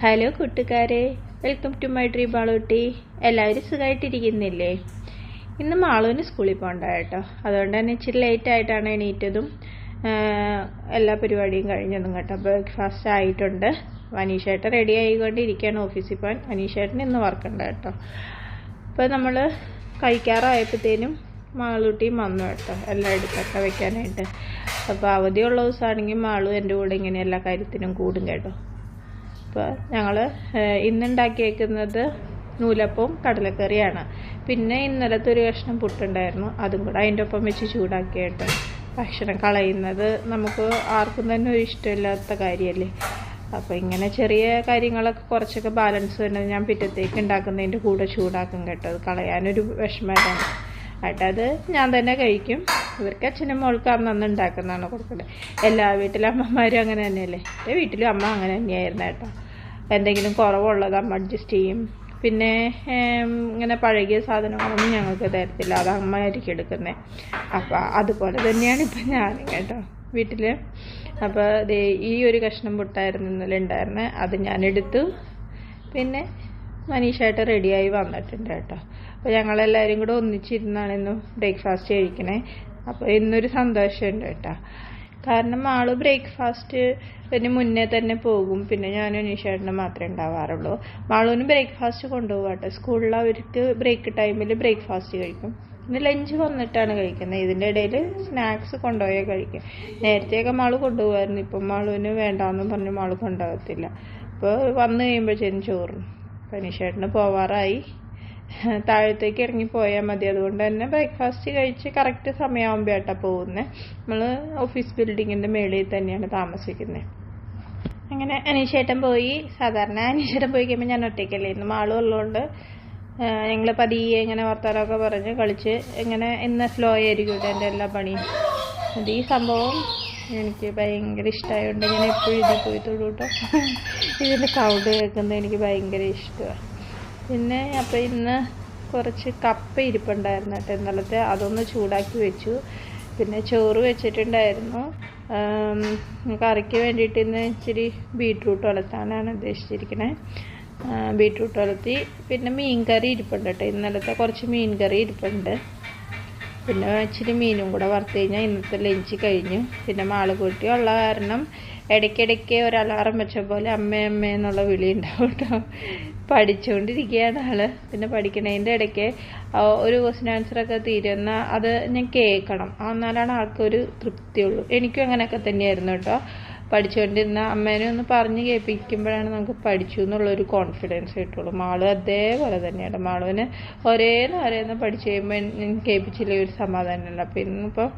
Hello കൂട്ടുകാരെ, welcome to my dream Malootty. എല്ലാവരും സുഖമായിട്ടിരിക്കുന്നില്ലേ? ഇന്ന് മാളൂന് സ്കൂളിൽ പോകണ്ട കേട്ടോ. അതുകൊണ്ട് തന്നെ ഇച്ചിരി ലേറ്റ് ആയിട്ടാണ് എണീറ്റതും എല്ലാ പരിപാടിയും കഴിഞ്ഞതും കേട്ടോ. ബ്രേക്ക്ഫാസ്റ്റ് ആയിട്ടുണ്ട്. അനീഷേട്ടൻ റെഡി ആയിക്കൊണ്ടിരിക്കുകയാണ് ഓഫീസിൽ പോകാൻ. അനീഷേട്ടൻ ഇന്ന് വർക്കുണ്ട് കേട്ടോ. അപ്പോൾ നമ്മൾ കഴിക്കാറായപ്പോഴത്തേനും മാളൂട്ടിയും വന്നു കേട്ടോ, എല്ലാം എടുത്തൊക്കെ വെക്കാനായിട്ട്. അപ്പോൾ അവധിയുള്ള ദിവസമാണെങ്കിൽ മാളു എൻ്റെ കൂടെ ഇങ്ങനെ എല്ലാ കാര്യത്തിനും കൂടും കേട്ടോ. അപ്പോൾ ഞങ്ങൾ ഇന്നുണ്ടാക്കിയേക്കുന്നത് നൂലപ്പവും കടലക്കറിയാണ്. പിന്നെ ഇന്നലത്തെ ഒരു കഷ്ണം പുട്ടുണ്ടായിരുന്നു, അതും കൂടെ അതിൻ്റെ ഒപ്പം വെച്ച് ചൂടാക്കി കേട്ടോ. ഭക്ഷണം കളയുന്നത് നമുക്ക് ആർക്കും തന്നെ ഒരു ഇഷ്ടമില്ലാത്ത കാര്യമല്ലേ. അപ്പോൾ ഇങ്ങനെ ചെറിയ കാര്യങ്ങളൊക്കെ കുറച്ചൊക്കെ ബാലൻസ് തന്നെ ഞാൻ പിറ്റത്തേക്ക് ഉണ്ടാക്കുന്നതിൻ്റെ കൂടെ ചൂടാക്കും കേട്ടോ. അത് കളയാനൊരു വിഷമമാണ് ആയിട്ട് അത് ഞാൻ തന്നെ കഴിക്കും. ഇവർക്ക് അച്ഛനും മോൾക്ക് അന്ന് ഉണ്ടാക്കുന്നതാണ് കൊടുക്കുന്നത്. എല്ലാ വീട്ടിലും അമ്മമാരും അങ്ങനെ തന്നെയല്ലേ. എൻ്റെ വീട്ടിലും അമ്മ അങ്ങനെ തന്നെയായിരുന്നു കേട്ടോ. എന്തെങ്കിലും കുറവുള്ളത് അമ്മ അഡ്ജസ്റ്റ് ചെയ്യും. പിന്നെ ഇങ്ങനെ പഴകിയ സാധനങ്ങളൊന്നും ഞങ്ങൾക്ക് തരത്തില്ല, അത് അമ്മ ആയിരിക്കും എടുക്കുന്നത്. അപ്പോൾ അതുപോലെ തന്നെയാണ് ഇപ്പം ഞാനും കേട്ടോ വീട്ടിൽ. അപ്പോൾ ഈ ഒരു കഷ്ണം പുട്ടായിരുന്നു ഇന്നലെ ഉണ്ടായിരുന്നത്, അത് ഞാനെടുത്തു. പിന്നെ മനീഷായിട്ട് റെഡിയായി വന്നിട്ടുണ്ട് കേട്ടോ. അപ്പോൾ ഞങ്ങളെല്ലാവരും കൂടെ ഒന്നിച്ചിരുന്നാണ് ഇന്ന് ബ്രേക്ക്ഫാസ്റ്റ് കഴിക്കണേ. അപ്പോൾ ഇന്നൊരു സന്തോഷമുണ്ട് കേട്ടോ. കാരണം ആള് ബ്രേക്ക്ഫാസ്റ്റിന് മുന്നേ തന്നെ പോകും. പിന്നെ ഞാനും അനീഷേട്ടനും മാത്രമേ ഉണ്ടാവാറുള്ളൂ. മാളൂന് ബ്രേക്ക്ഫാസ്റ്റ് കൊണ്ടുപോകും കേട്ടോ. സ്കൂളിൽ അവർക്ക് ബ്രേക്ക് ടൈമിൽ ബ്രേക്ക്ഫാസ്റ്റ് കഴിക്കും. പിന്നെ ലഞ്ച് വന്നിട്ടാണ് കഴിക്കുന്നത്. ഇതിൻ്റെ ഇടയിൽ സ്നാക്സ് കൊണ്ടുപോയാൽ കഴിക്കും. നേരത്തെയൊക്കെ മാള് കൊണ്ടുപോകായിരുന്നു. ഇപ്പം മാളൂന് വേണ്ടാന്ന് പറഞ്ഞ് മാള് കൊണ്ടുപോകത്തില്ല. അപ്പോൾ വന്നു കഴിയുമ്പോഴത്തേനും ചോറും. അപ്പം അനീഷേട്ടന് പോവാറായി, താഴത്തേക്ക് ഇറങ്ങി പോയാൽ മതി. അതുകൊണ്ട് തന്നെ ബ്രേക്ക്ഫാസ്റ്റ് കഴിച്ച് കറക്റ്റ് സമയമാകുമ്പോൾ ഏട്ടാ പോകുന്നത്. നമ്മൾ ഓഫീസ് ബിൽഡിങ്ങിൻ്റെ മേളിൽ തന്നെയാണ് താമസിക്കുന്നത്. അങ്ങനെ അനീഷേട്ടൻ പോയി. സാധാരണ അനീഷേട്ടൻ പോയി കഴിയുമ്പോൾ ഞാൻ ഒറ്റയ്ക്കല്ലേ, ഇന്ന് മാളും ഉള്ളതുകൊണ്ട് ഞങ്ങൾ പതിയെ ഇങ്ങനെ വർത്താനമൊക്കെ പറഞ്ഞ് കളിച്ച് ഇങ്ങനെ ഇന്ന് സ്ലോ ആയിരിക്കും എൻ്റെ എല്ലാ പണിയും. അത് ഈ സംഭവം എനിക്ക് ഭയങ്കര ഇഷ്ടമായതുകൊണ്ട് ഞാൻ എപ്പോഴും ഇതിൽ പോയി തൊടുട്ടോ. ഇതിൻ്റെ സൗണ്ട് കേൾക്കുന്നത് എനിക്ക് ഭയങ്കര ഇഷ്ടമാണ്. പിന്നെ അപ്പോൾ ഇന്ന് കുറച്ച് കപ്പ ഇരിപ്പുണ്ടായിരുന്നു കേട്ടോ ഇന്നലത്തെ, അതൊന്ന് ചൂടാക്കി വെച്ചു. പിന്നെ ചോറ് വെച്ചിട്ടുണ്ടായിരുന്നു. കറിക്ക് വേണ്ടിയിട്ട് ഇന്ന് ഇച്ചിരി ബീട്രൂട്ട് വളർത്താനാണ് ഉദ്ദേശിച്ചിരിക്കുന്നത്. ബീട്രൂട്ട് വളർത്തി. പിന്നെ മീൻ കറി ഇരിപ്പുണ്ട് കേട്ടോ, ഇന്നലത്തെ കുറച്ച് മീൻ കറി ഇരിപ്പുണ്ട്. പിന്നെ ഇച്ചിരി മീനും കൂടെ വറുത്ത് കഴിഞ്ഞാൽ ഇന്നത്തെ ലഞ്ച് കഴിഞ്ഞു. പിന്നെ മാളുകുട്ടി ഉള്ള കാരണം ഇടയ്ക്കിടയ്ക്ക് ഒരു അലാറം വെച്ച പോലെ അമ്മ അമ്മ എന്നുള്ള വിളി ഉണ്ടാവും കേട്ടോ. പഠിച്ചുകൊണ്ടിരിക്കുകയാണ് ആള്. പിന്നെ പഠിക്കണതിൻ്റെ ഇടയ്ക്ക് ഒരു ക്വസ്റ്റ്യൻ ആൻസറൊക്കെ തീരുന്ന അത് ഞാൻ കേൾക്കണം, എന്നാലാണ് ആൾക്കൊരു തൃപ്തിയുള്ളൂ. എനിക്കും അങ്ങനെയൊക്കെ തന്നെയായിരുന്നു കേട്ടോ. പഠിച്ചുകൊണ്ടിരുന്ന അമ്മേനെ ഒന്ന് പറഞ്ഞ് കേൾപ്പിക്കുമ്പോഴാണ് നമുക്ക് പഠിച്ചു എന്നുള്ളൊരു കോൺഫിഡൻസ് കിട്ടുള്ളൂ. മാള് അതേപോലെ തന്നെയാണ്. മാളുവിന് ഒരേന്ന് പഠിച്ചു കഴിയുമ്പോൾ കേൾപ്പിച്ചില്ലേ ഒരു സമാധാനമല്ല. അപ്പോൾ ഇന്നിപ്പോൾ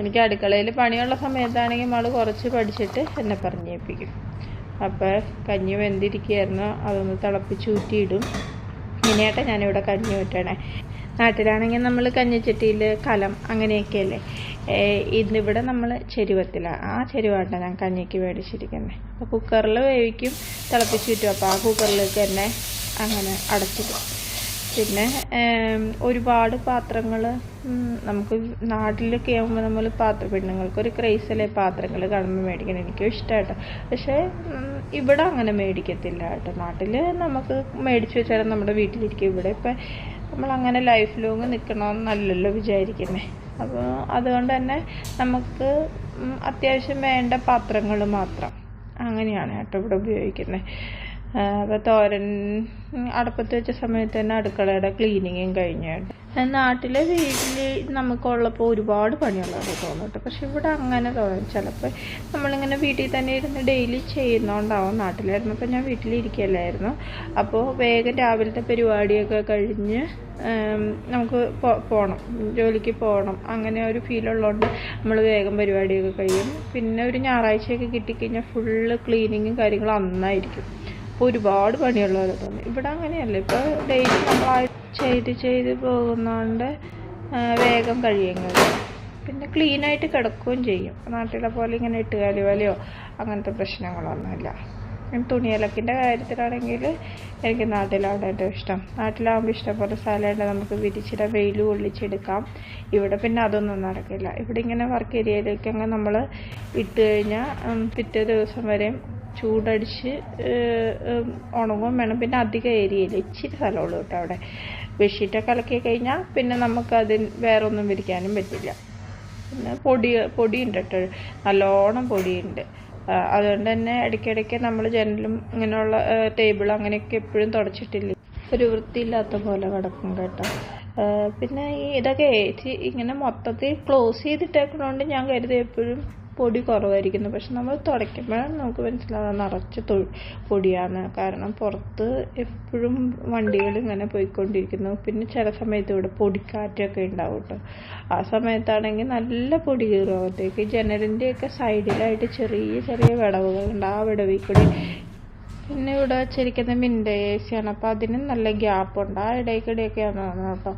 എനിക്ക് അടുക്കളയിൽ പണിയുള്ള സമയത്താണെങ്കിൽ മാള് കുറച്ച് പഠിച്ചിട്ട് എന്നെ പറഞ്ഞ് കേൾപ്പിക്കും. അപ്പോൾ കഞ്ഞി വെന്തിരിക്കുകയായിരുന്നു, അതൊന്ന് തിളപ്പിച്ചൂറ്റിയിടും. ഇങ്ങനെയാട്ടെ ഞാനിവിടെ കഞ്ഞി ഊറ്റണേ. നാട്ടിലാണെങ്കിൽ നമ്മൾ കഞ്ഞിച്ചട്ടിയിൽ കലം അങ്ങനെയൊക്കെയല്ലേ. ഇന്നിവിടെ നമ്മൾ ചെരുവത്തിലാണ്. ആ ചെരുവാണ് ഞാൻ കഞ്ഞിക്ക് മേടിച്ചിരിക്കുന്നത്. അപ്പോൾ കുക്കറിൽ വേവിക്കും, തിളപ്പിച്ചൂറ്റും. അപ്പോൾ ആ കുക്കറിലേക്ക് തന്നെ അങ്ങനെ അടച്ചിടും. പിന്നെ ഒരുപാട് പാത്രങ്ങൾ നമുക്ക് നാട്ടിലൊക്കെ ആകുമ്പോൾ നമ്മൾ പെണ്ണുങ്ങൾക്കൊരു ക്രൈസല്ലേ പാത്രങ്ങൾ കാണുമ്പോൾ മേടിക്കണം. എനിക്കും ഇഷ്ടമായിട്ടോ. പക്ഷേ ഇവിടെ അങ്ങനെ മേടിക്കത്തില്ല കേട്ടോ. നാട്ടിൽ നമുക്ക് മേടിച്ച് വെച്ചാൽ നമ്മുടെ വീട്ടിലിരിക്കും. ഇവിടെ ഇപ്പം നമ്മളങ്ങനെ ലൈഫ് ലോങ് നിൽക്കണമെന്നല്ലല്ലോ വിചാരിക്കുന്നത്. അപ്പോൾ അതുകൊണ്ട് തന്നെ നമുക്ക് അത്യാവശ്യം വേണ്ട പാത്രങ്ങൾ മാത്രം അങ്ങനെയാണ് കേട്ടോ ഇവിടെ ഉപയോഗിക്കുന്നത്. അപ്പോൾ തോരൻ അടുപ്പത്ത് വെച്ച സമയത്ത് തന്നെ അടുക്കളയുടെ ക്ലീനിങ്ങും കഴിഞ്ഞു കേട്ടോ. നാട്ടിലെ വീട്ടിൽ നമുക്കുള്ളപ്പോൾ ഒരുപാട് പണിയുള്ളതാണ് തോന്നുന്നു. പക്ഷെ ഇവിടെ അങ്ങനെ തോന്നും. ചിലപ്പോൾ നമ്മളിങ്ങനെ വീട്ടിൽ തന്നെ ഇരുന്ന് ഡെയിലി ചെയ്യുന്നതുകൊണ്ടാവും. നാട്ടിലായിരുന്നപ്പോൾ ഞാൻ വീട്ടിലിരിക്കുകയല്ലായിരുന്നു. അപ്പോൾ വേഗം രാവിലത്തെ പരിപാടിയൊക്കെ കഴിഞ്ഞ് നമുക്ക് പോകണം, ജോലിക്ക് പോകണം, അങ്ങനെ ഒരു ഫീലുള്ളതുകൊണ്ട് നമ്മൾ വേഗം പരിപാടിയൊക്കെ കഴിയും. പിന്നെ ഒരു ഞായറാഴ്ചയൊക്കെ കിട്ടിക്കഴിഞ്ഞാൽ ഫുള്ള് ക്ലീനിങ്ങും കാര്യങ്ങളും അന്നായിരിക്കും. ഒരുപാട് പണിയുള്ളവരെ തോന്നും. ഇവിടെ അങ്ങനെയല്ല. ഇപ്പോൾ ഡെയിലി നമ്മൾ ചെയ്ത് പോകുന്നതുകൊണ്ട് വേഗം കഴിയുന്നത്. പിന്നെ ക്ലീനായിട്ട് കിടക്കുകയും ചെയ്യും. നാട്ടിലെ പോലെ ഇങ്ങനെ ഇട്ടുകാലി പോലെയോ അങ്ങനത്തെ പ്രശ്നങ്ങളൊന്നുമില്ല. തുണിയലക്കിൻ്റെ കാര്യത്തിലാണെങ്കിൽ എനിക്ക് നാട്ടിലാണ് ഏറ്റവും ഇഷ്ടം. നാട്ടിലാകുമ്പോൾ ഇഷ്ടംപോലെ സ്ഥലമുണ്ട്, നമുക്ക് വിരിച്ചിട വെയിൽ കൊള്ളിച്ചെടുക്കാം. ഇവിടെ പിന്നെ അതൊന്നും നടക്കില്ല. ഇവിടെ ഇങ്ങനെ വർക്ക് ഏരിയയിലേക്കങ്ങ് നമ്മൾ ഇട്ട് കഴിഞ്ഞാൽ പിറ്റേ ദിവസം വരെ ചൂടടിച്ച് ഉണങ്ങും വേണം. പിന്നെ അധികം ഏരിയയില്ല, ഇച്ചിരി സ്ഥലമുള്ളൂ കേട്ടോ അവിടെ. ബെഡ്ഷീറ്റൊക്കെ അലക്കി കഴിഞ്ഞാൽ പിന്നെ നമുക്കതിന് വേറെ ഒന്നും വിരിക്കാനും പറ്റില്ല. പിന്നെ പൊടിയുണ്ട് കേട്ടോ, നല്ലോണം പൊടിയുണ്ട്. അതുകൊണ്ട് തന്നെ ഇടയ്ക്കിടയ്ക്ക് നമ്മൾ ജനലും ഇങ്ങനെയുള്ള ടേബിൾ അങ്ങനെയൊക്കെ എപ്പോഴും തുടച്ചിട്ടില്ല, ഒരു വൃത്തിയില്ലാത്ത പോലെ കിടക്കും കേട്ടോ. പിന്നെ ഇതൊക്കെ ഇങ്ങനെ മൊത്തത്തിൽ ക്ലോസ് ചെയ്തിട്ടേക്കുന്നതുകൊണ്ട് ഞാൻ കരുതി എപ്പോഴും പൊടി കുറവായിരിക്കുന്നു. പക്ഷെ നമ്മൾ തുടയ്ക്കുമ്പോഴാണ് നമുക്ക് മനസ്സിലാവുക നിറച്ച് പൊടിയാണ്. കാരണം പുറത്ത് എപ്പോഴും വണ്ടികൾ ഇങ്ങനെ പോയിക്കൊണ്ടിരിക്കുന്നു. പിന്നെ ചില സമയത്ത് ഇവിടെ പൊടിക്കാറ്റൊക്കെ ഉണ്ടാവും കേട്ടോ. ആ സമയത്താണെങ്കിൽ നല്ല പൊടി കയറും അകത്തേക്ക്. ജനലിൻ്റെയൊക്കെ സൈഡിലായിട്ട് ചെറിയ ചെറിയ വിടവുകളുണ്ട്, ആ വിടവിൽ കൂടി. പിന്നെ ഇവിടെ വെച്ചിരിക്കുന്ന വിൻഡോ AC ആണ്, അപ്പോൾ അതിന് നല്ല ഗ്യാപ്പുണ്ട്. ആ ഇടയ്ക്കിടെയൊക്കെയാണ് തോന്നുന്നു കേട്ടോ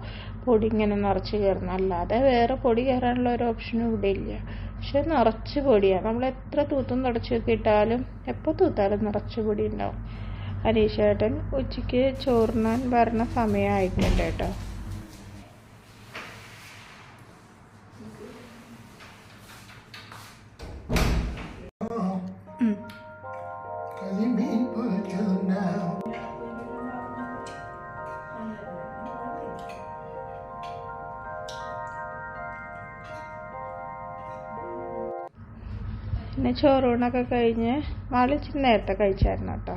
പൊടി ഇങ്ങനെ നിറച്ച് കയറുന്നത്. അല്ലാതെ വേറെ പൊടി കയറാനുള്ള ഒരു ഓപ്ഷനും ഇവിടെ ഇല്ല. പക്ഷെ നിറച്ച് പൊടിയാണ്. നമ്മൾ എത്ര തൂത്തും തുടച്ചൊക്കെ ഇട്ടാലും എപ്പോൾ തൂത്താലും നിറച്ച് പൊടി ഉണ്ടാവും. അനീഷേട്ടൻ ഉച്ചയ്ക്ക് ചോറിനാൻ വരണ സമയമായിട്ടുണ്ട് കേട്ടോ. പിന്നെ ചോറൂണൊക്കെ കഴിഞ്ഞ് ഇച്ചിരി നേരത്തെ കഴിച്ചായിരുന്നു കേട്ടോ.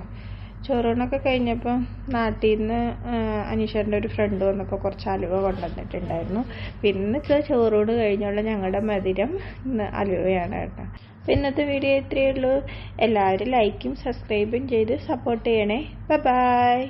ചോറൂണൊക്കെ കഴിഞ്ഞപ്പോൾ നാട്ടിൽ നിന്ന് അനീഷേട്ടൻ്റെ ഒരു ഫ്രണ്ട് വന്നപ്പോൾ കുറച്ച് അലുവ കൊണ്ടുവന്നിട്ടുണ്ടായിരുന്നു. പിന്നെ ചോറൂണ് കഴിഞ്ഞുള്ള ഞങ്ങളുടെ മധുരം ഇന്ന് അലുവയാണ് കേട്ടോ. അപ്പോൾ ഇന്നത്തെ വീഡിയോ ഇത്രയേ ഉള്ളൂ. എല്ലാവരും ലൈക്കും സബ്സ്ക്രൈബും ചെയ്ത് സപ്പോർട്ട് ചെയ്യണേ. ബൈ.